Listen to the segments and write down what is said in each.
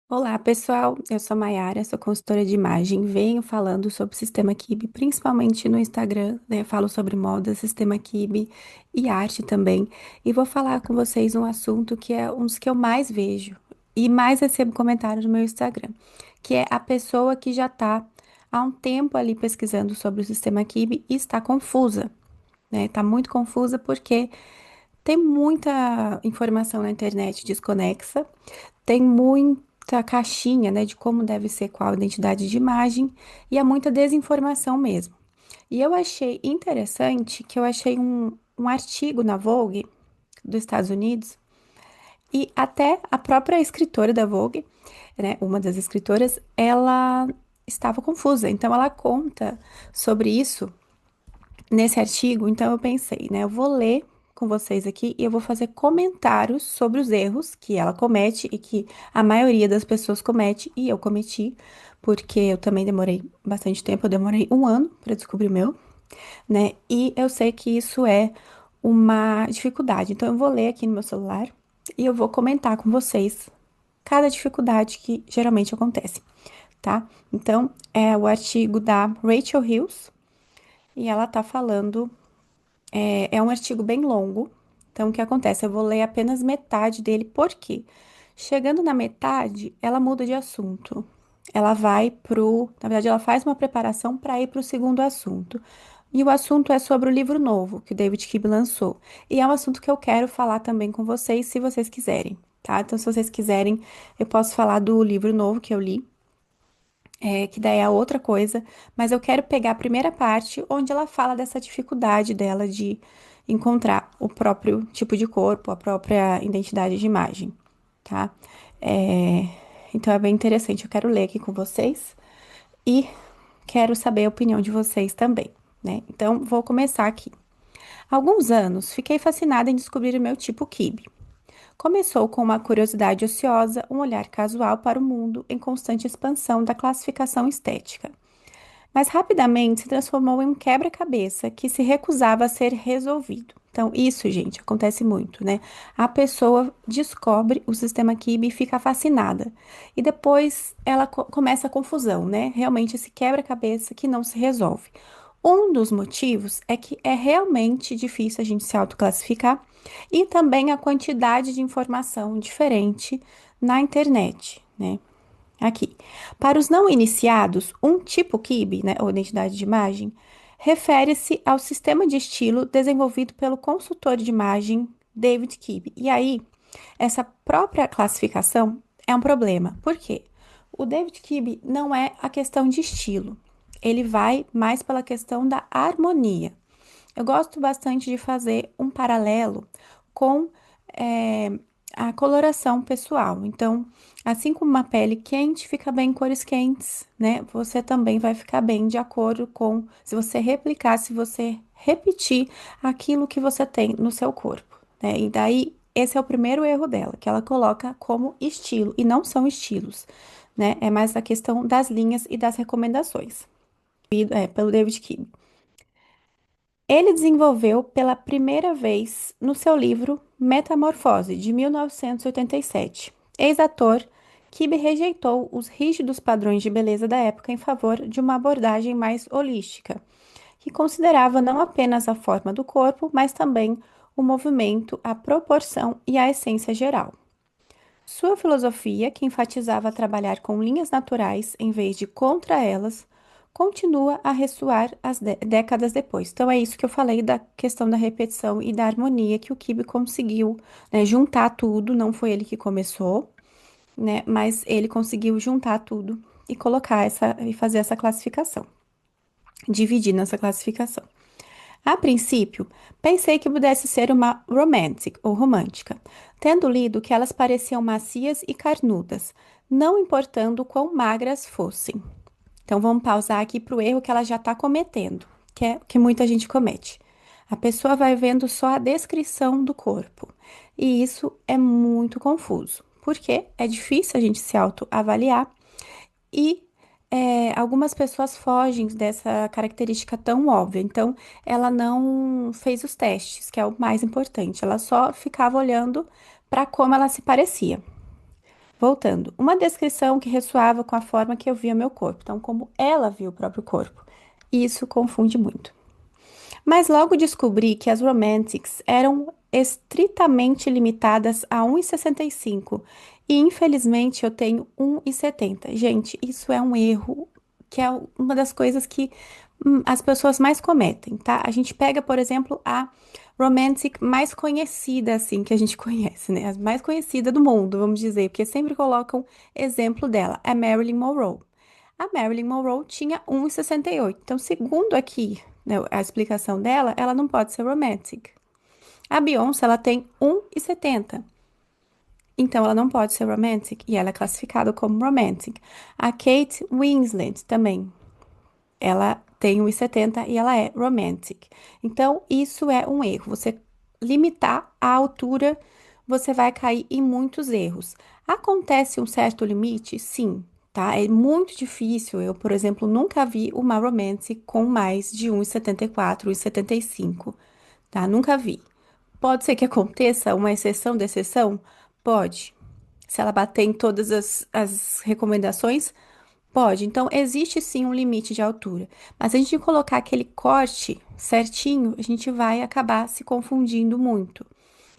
Olá, pessoal. Eu sou Maiara, sou consultora de imagem. Venho falando sobre o sistema Kibe, principalmente no Instagram, né? Falo sobre moda, sistema Kibe e arte também. E vou falar com vocês um assunto que é um dos que eu mais vejo e mais recebo comentários no meu Instagram, que é a pessoa que já está há um tempo ali pesquisando sobre o sistema Kibe e está confusa, né? Está muito confusa porque tem muita informação na internet desconexa, tem muita caixinha, né, de como deve ser qual identidade de imagem e há muita desinformação mesmo. E eu achei interessante que eu achei um artigo na Vogue dos Estados Unidos e até a própria escritora da Vogue, né, uma das escritoras, ela estava confusa. Então ela conta sobre isso nesse artigo, então eu pensei, né? Eu vou ler com vocês aqui e eu vou fazer comentários sobre os erros que ela comete e que a maioria das pessoas comete e eu cometi, porque eu também demorei bastante tempo, eu demorei um ano para descobrir o meu, né? E eu sei que isso é uma dificuldade, então eu vou ler aqui no meu celular e eu vou comentar com vocês cada dificuldade que geralmente acontece, tá? Então, é o artigo da Rachel Hills e ela tá falando é um artigo bem longo, então o que acontece? Eu vou ler apenas metade dele, por quê? Chegando na metade, ela muda de assunto. Ela vai pro, na verdade, ela faz uma preparação para ir para o segundo assunto. E o assunto é sobre o livro novo que o David Kibb lançou. E é um assunto que eu quero falar também com vocês, se vocês quiserem, tá? Então, se vocês quiserem, eu posso falar do livro novo que eu li, que daí é outra coisa, mas eu quero pegar a primeira parte onde ela fala dessa dificuldade dela de encontrar o próprio tipo de corpo, a própria identidade de imagem, tá? É, então é bem interessante, eu quero ler aqui com vocês e quero saber a opinião de vocês também, né? Então vou começar aqui. Há alguns anos fiquei fascinada em descobrir o meu tipo Kibe. Começou com uma curiosidade ociosa, um olhar casual para o mundo em constante expansão da classificação estética. Mas rapidamente se transformou em um quebra-cabeça que se recusava a ser resolvido. Então, isso, gente, acontece muito, né? A pessoa descobre o sistema Kibe e fica fascinada. E depois ela começa a confusão, né? Realmente esse quebra-cabeça que não se resolve. Um dos motivos é que é realmente difícil a gente se autoclassificar e também a quantidade de informação diferente na internet, né? Aqui. Para os não iniciados, um tipo Kibe, né, ou identidade de imagem, refere-se ao sistema de estilo desenvolvido pelo consultor de imagem David Kibe. E aí, essa própria classificação é um problema. Por quê? O David Kibe não é a questão de estilo. Ele vai mais pela questão da harmonia. Eu gosto bastante de fazer um paralelo com eh, a coloração pessoal. Então, assim como uma pele quente fica bem em cores quentes, né? Você também vai ficar bem de acordo com se você replicar, se você repetir aquilo que você tem no seu corpo, né? E daí, esse é o primeiro erro dela, que ela coloca como estilo, e não são estilos, né? É mais a questão das linhas e das recomendações, pelo David Kim. Ele desenvolveu pela primeira vez no seu livro Metamorfose, de 1987. Ex-ator, Kibe rejeitou os rígidos padrões de beleza da época em favor de uma abordagem mais holística, que considerava não apenas a forma do corpo, mas também o movimento, a proporção e a essência geral. Sua filosofia, que enfatizava trabalhar com linhas naturais em vez de contra elas, continua a ressoar as décadas depois. Então, é isso que eu falei da questão da repetição e da harmonia que o Kibe conseguiu, né, juntar tudo. Não foi ele que começou, né, mas ele conseguiu juntar tudo e colocar essa e fazer essa classificação, dividir nessa classificação. A princípio, pensei que pudesse ser uma romantic ou romântica, tendo lido que elas pareciam macias e carnudas, não importando quão magras fossem. Então vamos pausar aqui para o erro que ela já está cometendo, que é que muita gente comete. A pessoa vai vendo só a descrição do corpo, e isso é muito confuso, porque é difícil a gente se autoavaliar e algumas pessoas fogem dessa característica tão óbvia. Então, ela não fez os testes, que é o mais importante. Ela só ficava olhando para como ela se parecia. Voltando, uma descrição que ressoava com a forma que eu via meu corpo, então como ela via o próprio corpo. Isso confunde muito. Mas logo descobri que as romantics eram estritamente limitadas a 1,65 e infelizmente eu tenho 1,70. Gente, isso é um erro que é uma das coisas que as pessoas mais cometem, tá? A gente pega, por exemplo, a romantic mais conhecida, assim, que a gente conhece, né? A mais conhecida do mundo, vamos dizer, porque sempre colocam exemplo dela, a Marilyn Monroe. A Marilyn Monroe tinha 1,68. Então, segundo aqui, né, a explicação dela, ela não pode ser romantic. A Beyoncé, ela tem 1,70. Então, ela não pode ser romantic e ela é classificada como romantic. A Kate Winslet também. Ela tem 1,70 e ela é romantic. Então, isso é um erro. Você limitar a altura, você vai cair em muitos erros. Acontece um certo limite? Sim, tá? É muito difícil. Eu, por exemplo, nunca vi uma romantic com mais de 1,74, 1,75, tá? Nunca vi. Pode ser que aconteça uma exceção da exceção? Pode. Se ela bater em todas as recomendações, pode. Então, existe sim um limite de altura. Mas se a gente colocar aquele corte certinho, a gente vai acabar se confundindo muito.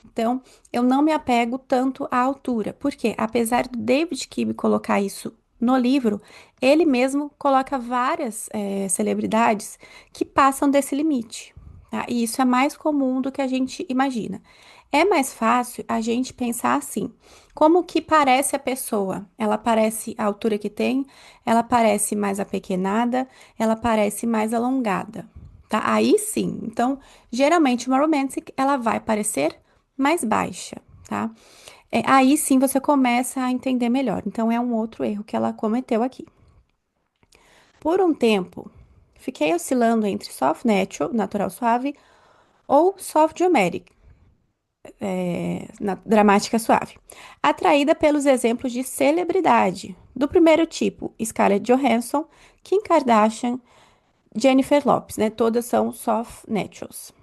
Então, eu não me apego tanto à altura, porque apesar do David Kibe colocar isso no livro, ele mesmo coloca várias celebridades que passam desse limite, tá? E isso é mais comum do que a gente imagina. É mais fácil a gente pensar assim, como que parece a pessoa? Ela parece a altura que tem, ela parece mais apequenada, ela parece mais alongada, tá? Aí sim. Então, geralmente uma romantic, ela vai parecer mais baixa, tá? Aí sim você começa a entender melhor. Então, é um outro erro que ela cometeu aqui. Por um tempo, fiquei oscilando entre soft natural, natural suave, ou soft dramatic, dramática suave, atraída pelos exemplos de celebridade. Do primeiro tipo, Scarlett Johansson, Kim Kardashian, Jennifer Lopez, né? Todas são soft naturals.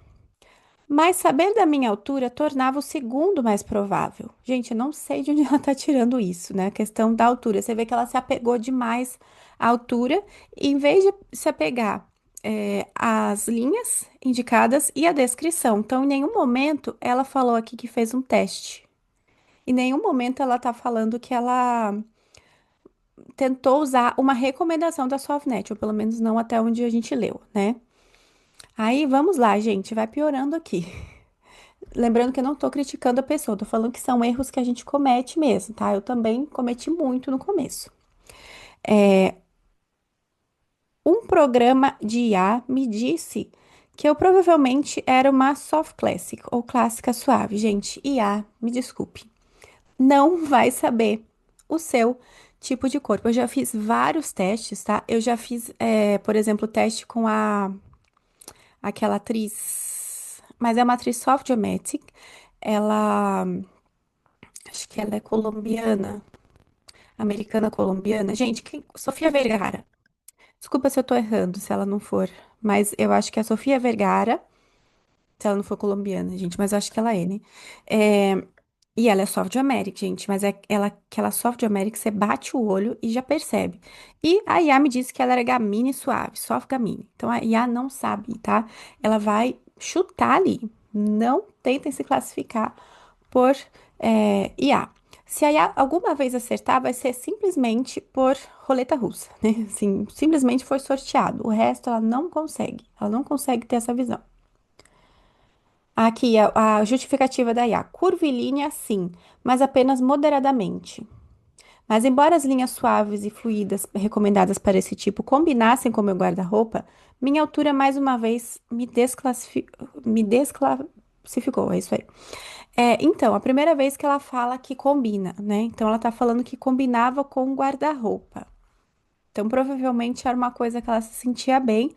Mas saber da minha altura tornava o segundo mais provável. Gente, eu não sei de onde ela tá tirando isso, né? A questão da altura. Você vê que ela se apegou demais à altura, e em vez de se apegar às linhas indicadas e à descrição. Então, em nenhum momento ela falou aqui que fez um teste. Em nenhum momento ela tá falando que ela tentou usar uma recomendação da SoftNet, ou pelo menos não até onde a gente leu, né? Aí vamos lá, gente, vai piorando aqui. Lembrando que eu não tô criticando a pessoa, tô falando que são erros que a gente comete mesmo, tá? Eu também cometi muito no começo. Um programa de IA me disse que eu provavelmente era uma soft classic ou clássica suave. Gente, IA, me desculpe, não vai saber o seu tipo de corpo. Eu já fiz vários testes, tá? Eu já fiz, por exemplo, teste com aquela atriz, mas é uma atriz soft dramatic. Ela, acho que ela é colombiana. Americana colombiana. Gente, Sofia Vergara. Desculpa se eu tô errando, se ela não for. Mas eu acho que é Sofia Vergara, se ela não for colombiana, gente. Mas eu acho que ela é, né? É, e ela é soft American, gente. Mas é ela, aquela soft American, você bate o olho e já percebe. E a Iá me disse que ela era gamine suave, soft gamine. Então a Iá não sabe, tá? Ela vai chutar ali. Não tentem se classificar por IA. Se a IA alguma vez acertar, vai ser simplesmente por roleta russa, né? Assim, simplesmente foi sorteado. O resto ela não consegue. Ela não consegue ter essa visão. Aqui a justificativa da IA. Curvilínea, sim, mas apenas moderadamente. Mas embora as linhas suaves e fluídas recomendadas para esse tipo combinassem com meu guarda-roupa, minha altura mais uma vez me desclassificou, é isso aí. Então, a primeira vez que ela fala que combina, né? Então, ela tá falando que combinava com o guarda-roupa. Então, provavelmente era uma coisa que ela se sentia bem,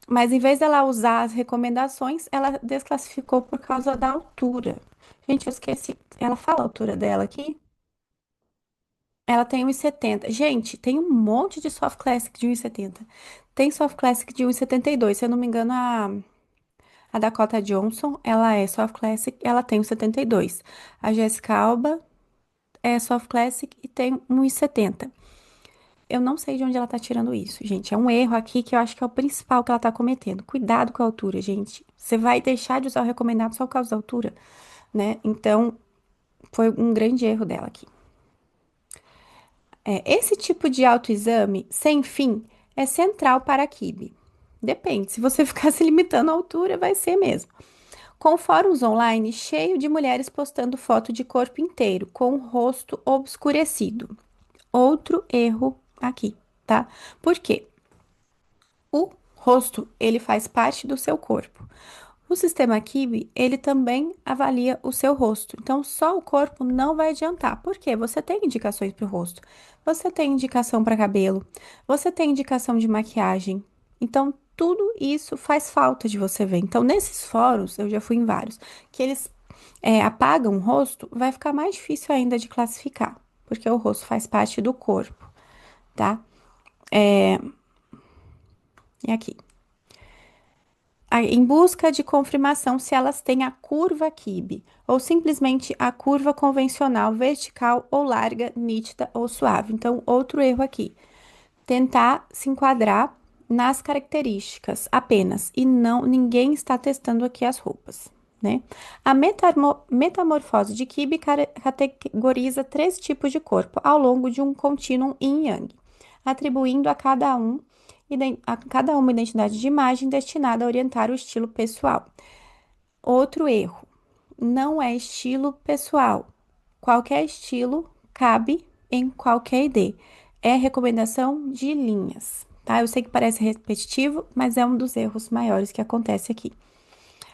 mas em vez dela usar as recomendações, ela desclassificou por causa da altura. Gente, eu esqueci. Ela fala a altura dela aqui? Ela tem 1,70. Gente, tem um monte de soft classic de 1,70. Tem soft classic de 1,72. Se eu não me engano, a Dakota Johnson, ela é soft classic, ela tem 1,72. A Jessica Alba é soft classic e tem 1,70. Eu não sei de onde ela tá tirando isso, gente. É um erro aqui que eu acho que é o principal que ela tá cometendo. Cuidado com a altura, gente. Você vai deixar de usar o recomendado só por causa da altura, né? Então, foi um grande erro dela aqui. Esse tipo de autoexame sem fim é central para a Kibe. Depende, se você ficar se limitando à altura, vai ser mesmo. Com fóruns online cheio de mulheres postando foto de corpo inteiro, com o rosto obscurecido. Outro erro aqui, tá? Por quê? O rosto, ele faz parte do seu corpo. O sistema Kibe, ele também avalia o seu rosto. Então, só o corpo não vai adiantar. Por quê? Você tem indicações para o rosto. Você tem indicação para cabelo. Você tem indicação de maquiagem. Então, tudo isso faz falta de você ver. Então, nesses fóruns, eu já fui em vários, que eles apagam o rosto, vai ficar mais difícil ainda de classificar, porque o rosto faz parte do corpo, tá? E aqui. Em busca de confirmação se elas têm a curva Kibe, ou simplesmente a curva convencional, vertical ou larga, nítida ou suave. Então, outro erro aqui. Tentar se enquadrar nas características apenas, e não, ninguém está testando aqui as roupas, né? A metamorfose de Kibe categoriza três tipos de corpo ao longo de um contínuo yin e yang, atribuindo a cada uma identidade de imagem destinada a orientar o estilo pessoal. Outro erro, não é estilo pessoal. Qualquer estilo cabe em qualquer ID. É recomendação de linhas, tá? Eu sei que parece repetitivo, mas é um dos erros maiores que acontece aqui.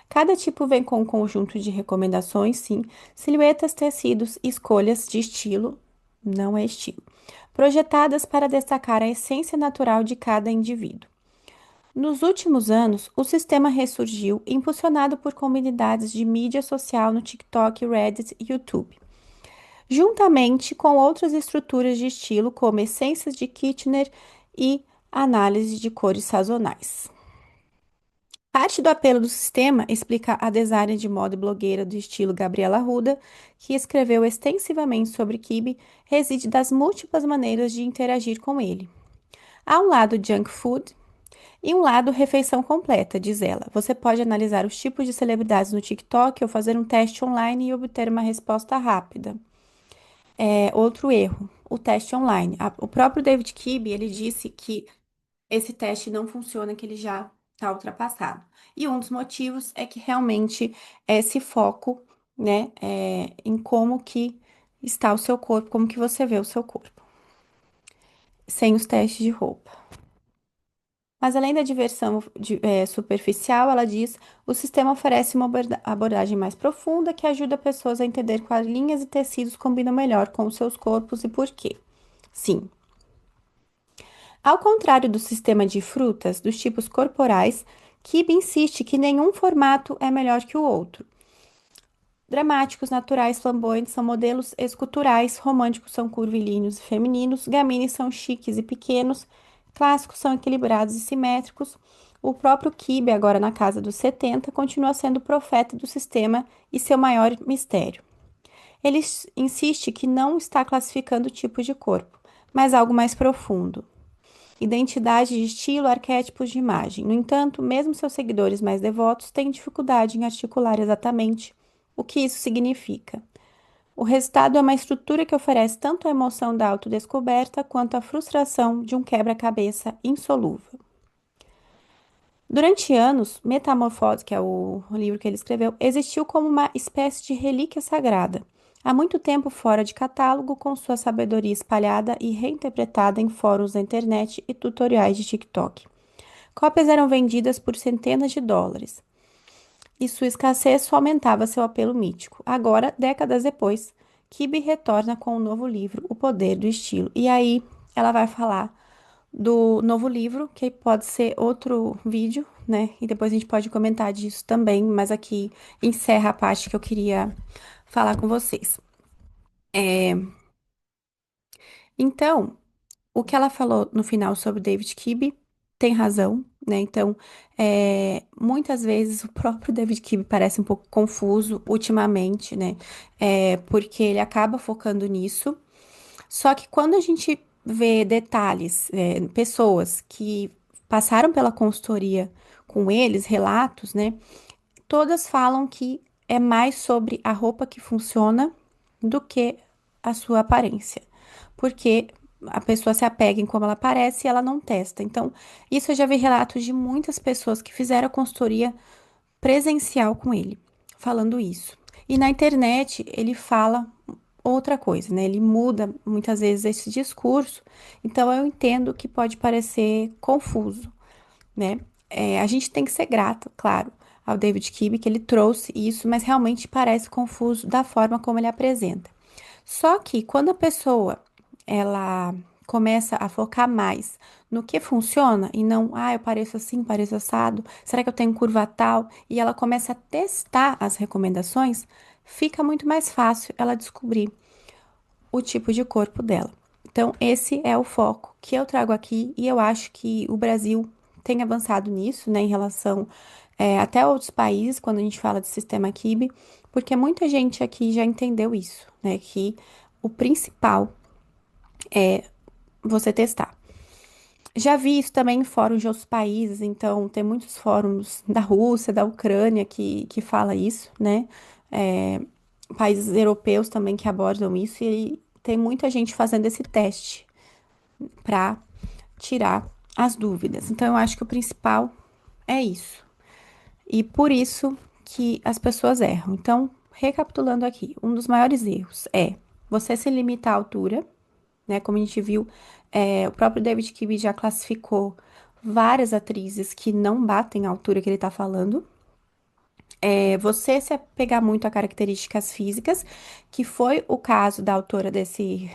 Cada tipo vem com um conjunto de recomendações, sim, silhuetas, tecidos, escolhas de estilo, não é estilo, projetadas para destacar a essência natural de cada indivíduo. Nos últimos anos, o sistema ressurgiu, impulsionado por comunidades de mídia social no TikTok, Reddit e YouTube, juntamente com outras estruturas de estilo, como essências de Kitchener e análise de cores sazonais. Parte do apelo do sistema explica a designer de moda e blogueira do estilo Gabriela Arruda, que escreveu extensivamente sobre Kibe, reside das múltiplas maneiras de interagir com ele. Há um lado junk food e um lado refeição completa, diz ela. Você pode analisar os tipos de celebridades no TikTok ou fazer um teste online e obter uma resposta rápida. Outro erro, o teste online. O próprio David Kibe, ele disse que esse teste não funciona, que ele já está ultrapassado. E um dos motivos é que realmente esse foco, né, em como que está o seu corpo, como que você vê o seu corpo, sem os testes de roupa. Mas além da diversão superficial, ela diz, o sistema oferece uma abordagem mais profunda que ajuda pessoas a entender quais linhas e tecidos combinam melhor com os seus corpos e por quê. Sim, ao contrário do sistema de frutas dos tipos corporais, Kibe insiste que nenhum formato é melhor que o outro. Dramáticos, naturais, flamboyantes são modelos esculturais, românticos são curvilíneos e femininos, gamines são chiques e pequenos, clássicos são equilibrados e simétricos. O próprio Kibe, agora na casa dos 70, continua sendo o profeta do sistema e seu maior mistério. Ele insiste que não está classificando tipos de corpo, mas algo mais profundo. Identidade de estilo, arquétipos de imagem. No entanto, mesmo seus seguidores mais devotos têm dificuldade em articular exatamente o que isso significa. O resultado é uma estrutura que oferece tanto a emoção da autodescoberta quanto a frustração de um quebra-cabeça insolúvel. Durante anos, Metamorfose, que é o livro que ele escreveu, existiu como uma espécie de relíquia sagrada, há muito tempo fora de catálogo, com sua sabedoria espalhada e reinterpretada em fóruns da internet e tutoriais de TikTok. Cópias eram vendidas por centenas de dólares, e sua escassez só aumentava seu apelo mítico. Agora, décadas depois, Kibe retorna com um novo livro, O Poder do Estilo. E aí ela vai falar do novo livro, que pode ser outro vídeo, né? E depois a gente pode comentar disso também, mas aqui encerra a parte que eu queria falar com vocês. Então, o que ela falou no final sobre David Kibe tem razão, né? Então, muitas vezes o próprio David Kibe parece um pouco confuso ultimamente, né? Porque ele acaba focando nisso. Só que quando a gente vê detalhes, pessoas que passaram pela consultoria com eles, relatos, né? Todas falam que é mais sobre a roupa que funciona do que a sua aparência. Porque a pessoa se apega em como ela parece e ela não testa. Então, isso eu já vi relatos de muitas pessoas que fizeram a consultoria presencial com ele, falando isso. E na internet ele fala outra coisa, né? Ele muda muitas vezes esse discurso. Então, eu entendo que pode parecer confuso, né? A gente tem que ser grato, claro, ao David Kibe, que ele trouxe isso, mas realmente parece confuso da forma como ele apresenta. Só que quando a pessoa ela começa a focar mais no que funciona e não, eu pareço assim, pareço assado, será que eu tenho curva tal? E ela começa a testar as recomendações, fica muito mais fácil ela descobrir o tipo de corpo dela. Então, esse é o foco que eu trago aqui e eu acho que o Brasil tem avançado nisso, né, em relação até a outros países, quando a gente fala de sistema Kibe, porque muita gente aqui já entendeu isso, né, que o principal é você testar. Já vi isso também em fóruns de outros países, então tem muitos fóruns da Rússia, da Ucrânia que fala isso, né? É, países europeus também que abordam isso e tem muita gente fazendo esse teste para tirar as dúvidas. Então eu acho que o principal é isso. E por isso que as pessoas erram. Então, recapitulando aqui, um dos maiores erros é você se limitar à altura, né? Como a gente viu, o próprio David Kibe já classificou várias atrizes que não batem a altura que ele tá falando. Você se apegar muito a características físicas, que foi o caso da autora desse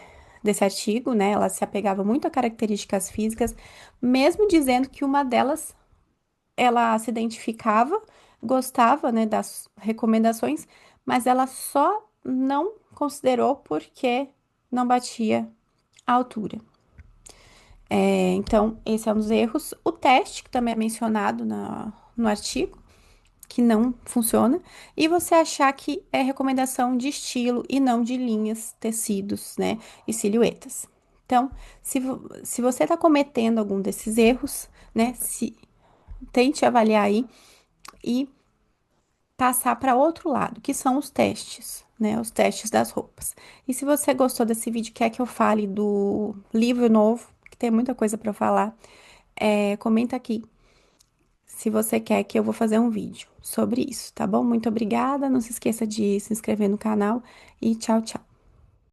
artigo, né? Ela se apegava muito a características físicas, mesmo dizendo que uma delas ela se identificava, gostava, né, das recomendações, mas ela só não considerou porque não batia a altura. Então, esse é um dos erros. O teste, que também é mencionado no artigo, que não funciona. E você achar que é recomendação de estilo e não de linhas, tecidos, né? E silhuetas. Então, se você está cometendo algum desses erros, né? Tente avaliar aí e passar para outro lado, que são os testes, né? Os testes das roupas. E se você gostou desse vídeo, quer que eu fale do livro novo, que tem muita coisa para falar, comenta aqui se você quer que eu vou fazer um vídeo sobre isso, tá bom? Muito obrigada, não se esqueça de se inscrever no canal e tchau, tchau.